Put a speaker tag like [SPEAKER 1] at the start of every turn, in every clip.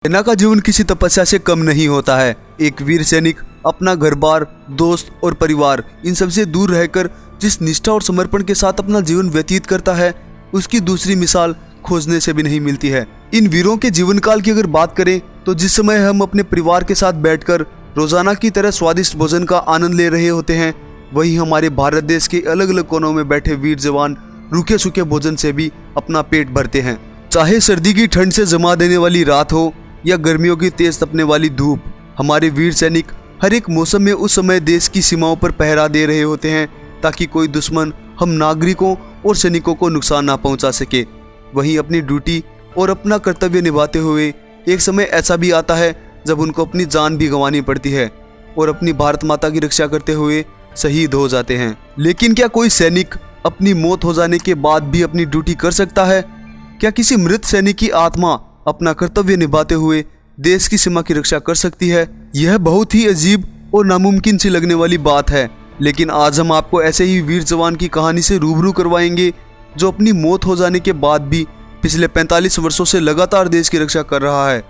[SPEAKER 1] सेना का जीवन किसी तपस्या से कम नहीं होता है। एक वीर सैनिक अपना घर बार, दोस्त और परिवार इन सबसे दूर रहकर जिस निष्ठा और समर्पण के साथ अपना जीवन व्यतीत करता है, उसकी दूसरी मिसाल खोजने से भी नहीं मिलती है। इन वीरों के जीवन काल की अगर बात करें तो जिस समय हम अपने परिवार के साथ बैठकर रोजाना की तरह स्वादिष्ट भोजन का आनंद ले रहे होते हैं, वहीं हमारे भारत देश के अलग अलग कोनों में बैठे वीर जवान रूखे सूखे भोजन से भी अपना पेट भरते हैं। चाहे सर्दी की ठंड से जमा देने वाली रात हो या गर्मियों की तेज तपने वाली धूप, हमारे वीर सैनिक हर एक मौसम में उस समय देश की सीमाओं पर पहरा दे रहे होते हैं ताकि कोई दुश्मन हम नागरिकों और सैनिकों को नुकसान ना पहुंचा सके। वहीं अपनी ड्यूटी और अपना कर्तव्य निभाते हुए एक समय ऐसा भी आता है जब उनको अपनी जान भी गंवानी पड़ती है और अपनी भारत माता की रक्षा करते हुए शहीद हो जाते हैं। लेकिन क्या कोई सैनिक अपनी मौत हो जाने के बाद भी अपनी ड्यूटी कर सकता है? क्या किसी मृत सैनिक की आत्मा अपना कर्तव्य निभाते हुए देश की सीमा की रक्षा कर सकती है? यह बहुत ही अजीब और नामुमकिन सी लगने वाली बात है। लेकिन आज हम आपको ऐसे ही वीर जवान की कहानी से रूबरू करवाएंगे जो अपनी मौत हो जाने के बाद भी पिछले 45 वर्षों से लगातार देश की रक्षा कर रहा है।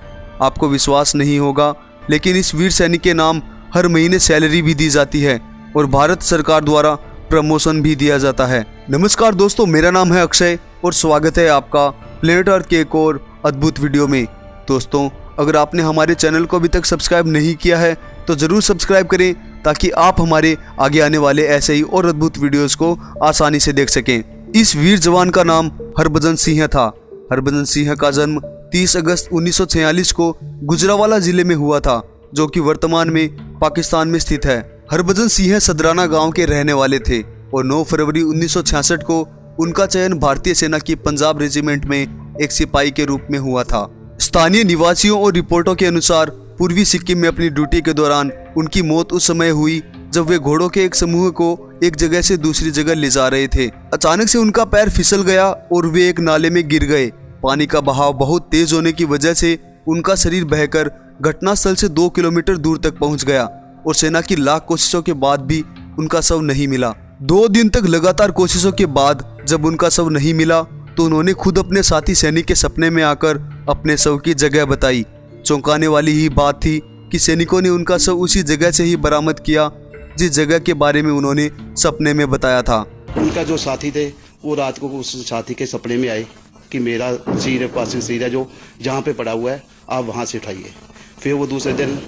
[SPEAKER 1] आपको विश्वास नहीं होगा, लेकिन इस वीर सैनिक के नाम हर महीने सैलरी भी दी जाती है और भारत सरकार द्वारा प्रमोशन भी दिया जाता है। नमस्कार दोस्तों, मेरा नाम है अक्षय और स्वागत है आपका प्लेनेट अर्थ के एक और अद्भुत वीडियो में। दोस्तों, अगर आपने हमारे चैनल को अभी तक सब्सक्राइब नहीं किया है तो जरूर सब्सक्राइब करें ताकि आप हमारे आगे आने वाले ऐसे ही और अद्भुत वीडियोस को आसानी से देख सकें। इस वीर जवान का नाम हरभजन सिंह था। हरभजन सिंह का जन्म 30 अगस्त 1946 को गुजरांवाला जिले में हुआ था, जो कि वर्तमान में पाकिस्तान में स्थित है। हरभजन सिंह सदराना गांव के रहने वाले थे और 9 फरवरी 1966 को उनका चयन भारतीय सेना की पंजाब रेजिमेंट में एक सिपाही के रूप में हुआ था। स्थानीय निवासियों और रिपोर्टों के अनुसार पूर्वी सिक्किम में अपनी ड्यूटी के दौरान उनकी मौत उस समय हुई जब वे घोड़ों के एक समूह को एक जगह से दूसरी जगह ले जा रहे थे। अचानक से उनका पैर फिसल गया और वे एक नाले में गिर गए। पानी का बहाव बहुत तेज होने की वजह से उनका शरीर बहकर घटनास्थल से 2 किलोमीटर दूर तक पहुंच गया और सेना की लाख कोशिशों के बाद भी उनका शव नहीं मिला। 2 दिन तक लगातार कोशिशों के बाद जब उनका शव नहीं मिला तो उन्होंने खुद अपने साथी सैनिक के सपने में आकर अपने शव की जगह बताई। चौंकाने वाली ही बात थी कि सैनिकों ने उनका शव उसी जगह से ही बरामद किया जिस जगह के बारे में उन्होंने सपने में बताया था।
[SPEAKER 2] उनका जो साथी थे वो रात को उस साथी के सपने में आए कि मेरा सिर पार्थिव शरीर है जो जहाँ पे पड़ा हुआ है, आप वहाँ से उठाइए। फिर वो दूसरे दिन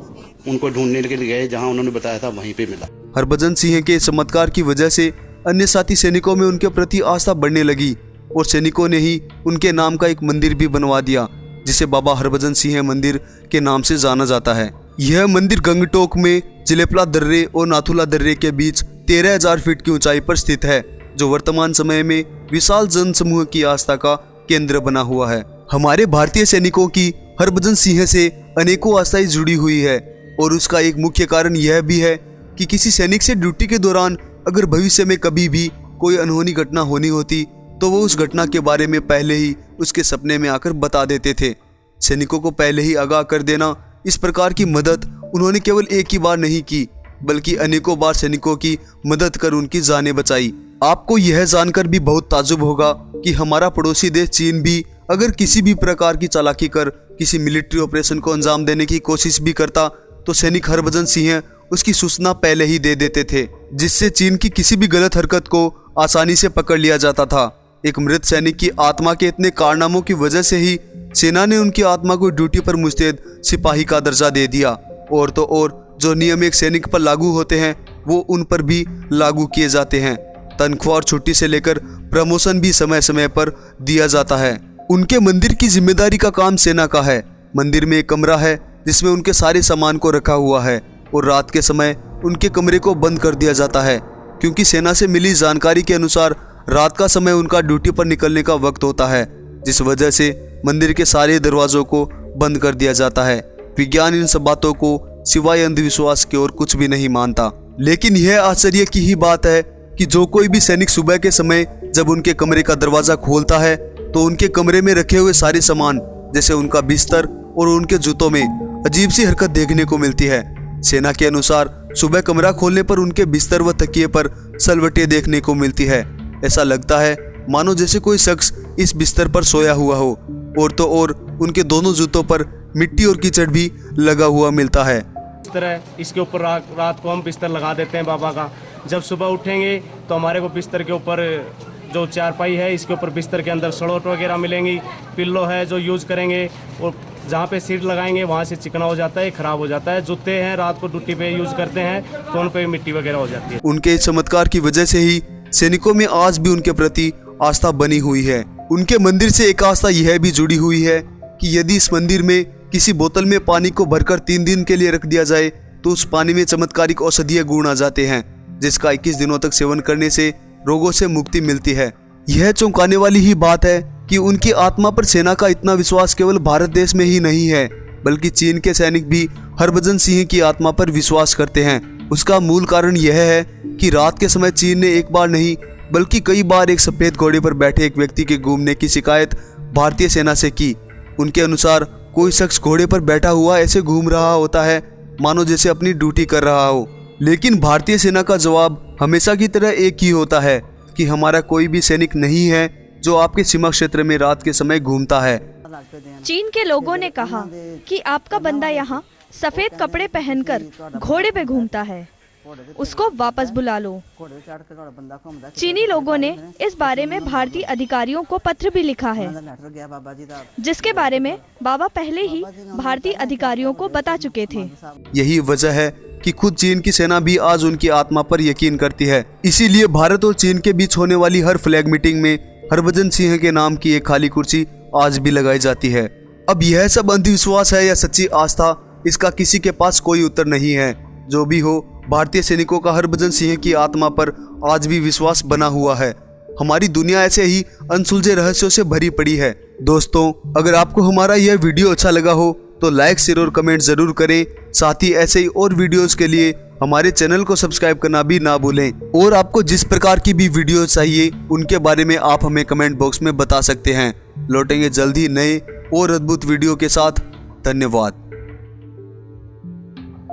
[SPEAKER 2] उनको ढूंढने के लिए गए, जहाँ उन्होंने बताया था वहीं पे मिला।
[SPEAKER 1] हरभजन सिंह के चमत्कार की वजह से अन्य साथी सैनिकों में उनके प्रति आस्था बढ़ने लगी और सैनिकों ने ही उनके नाम का एक मंदिर भी बनवा दिया, जिसे बाबा हरभजन सिंह मंदिर के नाम से जाना जाता है। यह मंदिर गंगटोक में जिलेपला दर्रे और नाथुला दर्रे के बीच 13,000 फीट की ऊंचाई पर स्थित है, जो वर्तमान समय में विशाल जन समूह की आस्था का केंद्र बना हुआ है। हमारे भारतीय सैनिकों की हरभजन सिंह से अनेकों आस्थाएं जुड़ी हुई है और उसका एक मुख्य कारण यह भी है कि किसी सैनिक से ड्यूटी के दौरान अगर भविष्य में कभी भी कोई अनहोनी घटना होनी होती तो वो उस घटना के बारे में पहले ही उसके सपने में आकर बता देते थे। सैनिकों को पहले ही आगाह कर देना, इस प्रकार की मदद उन्होंने केवल एक ही बार नहीं की बल्कि अनेकों बार सैनिकों की मदद कर उनकी जानें बचाई। आपको यह जानकर भी बहुत ताज्जुब होगा कि हमारा पड़ोसी देश चीन भी अगर किसी भी प्रकार की चालाकी कर किसी मिलिट्री ऑपरेशन को अंजाम देने की कोशिश भी करता तो सैनिक हरभजन सिंह उसकी सूचना पहले ही दे देते थे, जिससे चीन की किसी भी गलत हरकत को आसानी से पकड़ लिया जाता था। एक मृत सैनिक की आत्मा के इतने कारनामों की वजह से ही सेना ने उनकी आत्मा को ड्यूटी पर मुस्तैद सिपाही का दर्जा दे दिया। और तो और जो नियम एक सैनिक पर लागू होते हैं वो उन पर भी लागू किए जाते हैं। तनख्वाह और छुट्टी से लेकर प्रमोशन भी समय समय पर दिया जाता है। उनके मंदिर की जिम्मेदारी का काम सेना का है। मंदिर में एक कमरा है जिसमें उनके सारे सामान को रखा हुआ है और रात के समय उनके कमरे को बंद कर दिया जाता है, क्योंकि सेना से मिली जानकारी के अनुसार रात का समय उनका ड्यूटी पर निकलने का वक्त होता है, जिस वजह से मंदिर के सारे दरवाजों को बंद कर दिया जाता है। विज्ञान इन सब बातों को सिवाय अंधविश्वास के और कुछ भी नहीं मानता। लेकिन यह आश्चर्य की ही बात है कि जो कोई भी सैनिक सुबह के समय जब उनके कमरे का दरवाजा खोलता है तो उनके कमरे में रखे हुए सारे सामान जैसे उनका बिस्तर और उनके जूतों में अजीब सी हरकत देखने को मिलती है। सेना के अनुसार सुबह कमरा खोलने पर उनके बिस्तर व तकिए पर सलवटें देखने को मिलती है। ऐसा लगता है मानो जैसे कोई शख्स इस बिस्तर पर सोया हुआ हो और तो और उनके दोनों जूतों पर मिट्टी और कीचड़ भी लगा हुआ मिलता है।
[SPEAKER 3] बिस्तर है, इसके ऊपर रात को हम बिस्तर लगा देते हैं बाबा का। जब सुबह उठेंगे तो हमारे को बिस्तर के ऊपर जो चारपाई है इसके ऊपर बिस्तर के अंदर सड़ोट वगैरह मिलेंगी, पिल्लो है जो यूज़ करेंगे, और जहाँ पे सीट लगाएंगे वहाँ से चिकना हो जाता है, ख़राब हो जाता है। जूते हैं रात को ड्यूटी पे यूज़ करते हैं तो उन पे मिट्टी वगैरह हो जाती है।
[SPEAKER 1] उनके इस चमत्कार की वजह से ही सैनिकों में आज भी उनके प्रति आस्था बनी हुई है। उनके मंदिर से एक आस्था यह भी जुड़ी हुई है कि यदि इस मंदिर में किसी बोतल में पानी को भरकर 3 दिन के लिए रख दिया जाए तो उस पानी में चमत्कारिक औषधीय गुण आ जाते हैं, जिसका 21 दिनों तक सेवन करने से रोगों से मुक्ति मिलती है। यह चौंकाने वाली ही बात है कि उनकी आत्मा पर सेना का इतना विश्वास केवल भारत देश में ही नहीं है, बल्कि चीन के सैनिक भी हरभजन सिंह की आत्मा पर विश्वास करते हैं। उसका मूल कारण यह है कि रात के समय चीन ने एक बार नहीं बल्कि कई बार एक सफेद घोड़े पर बैठे एक व्यक्ति के घूमने की शिकायत भारतीय सेना से की। उनके अनुसार कोई शख्स घोड़े पर बैठा हुआ ऐसे घूम रहा होता है मानो जैसे अपनी ड्यूटी कर रहा हो, लेकिन भारतीय सेना का जवाब हमेशा की तरह एक ही होता है कि हमारा कोई भी सैनिक नहीं है जो आपके सीमा क्षेत्र में रात के समय घूमता है।
[SPEAKER 4] चीन के लोगों ने कहा कि आपका बंदा यहाँ सफेद कपड़े पहनकर घोड़े पे घूमता है, उसको वापस बुला लो। चीनी लोगों ने इस बारे में भारतीय अधिकारियों को पत्र भी लिखा है, जिसके बारे में बाबा पहले ही भारतीय अधिकारियों को बता चुके थे।
[SPEAKER 1] यही वजह है कि खुद चीन की सेना भी आज उनकी आत्मा पर यकीन करती है। इसीलिए भारत और चीन के बीच होने वाली हर फ्लैग मीटिंग में हरभजन सिंह के नाम की एक खाली कुर्सी आज भी लगाई जाती है। अब यह सब अंधविश्वास है या सच्ची आस्था, इसका किसी के पास कोई उत्तर नहीं है। जो भी हो, भारतीय सैनिकों का हरभजन सिंह की आत्मा पर आज भी विश्वास बना हुआ है। हमारी दुनिया ऐसे ही अनसुलझे रहस्यों से भरी पड़ी है। दोस्तों, अगर आपको हमारा यह वीडियो अच्छा लगा हो तो लाइक, शेयर और कमेंट जरूर करें। साथ ही ऐसे ही और वीडियोस के लिए हमारे चैनल को सब्सक्राइब करना भी ना भूलें। और आपको जिस प्रकार की भी वीडियो चाहिए उनके बारे में आप हमें कमेंट बॉक्स में बता सकते हैं। लौटेंगे जल्द ही नए और अद्भुत वीडियो के साथ। धन्यवाद।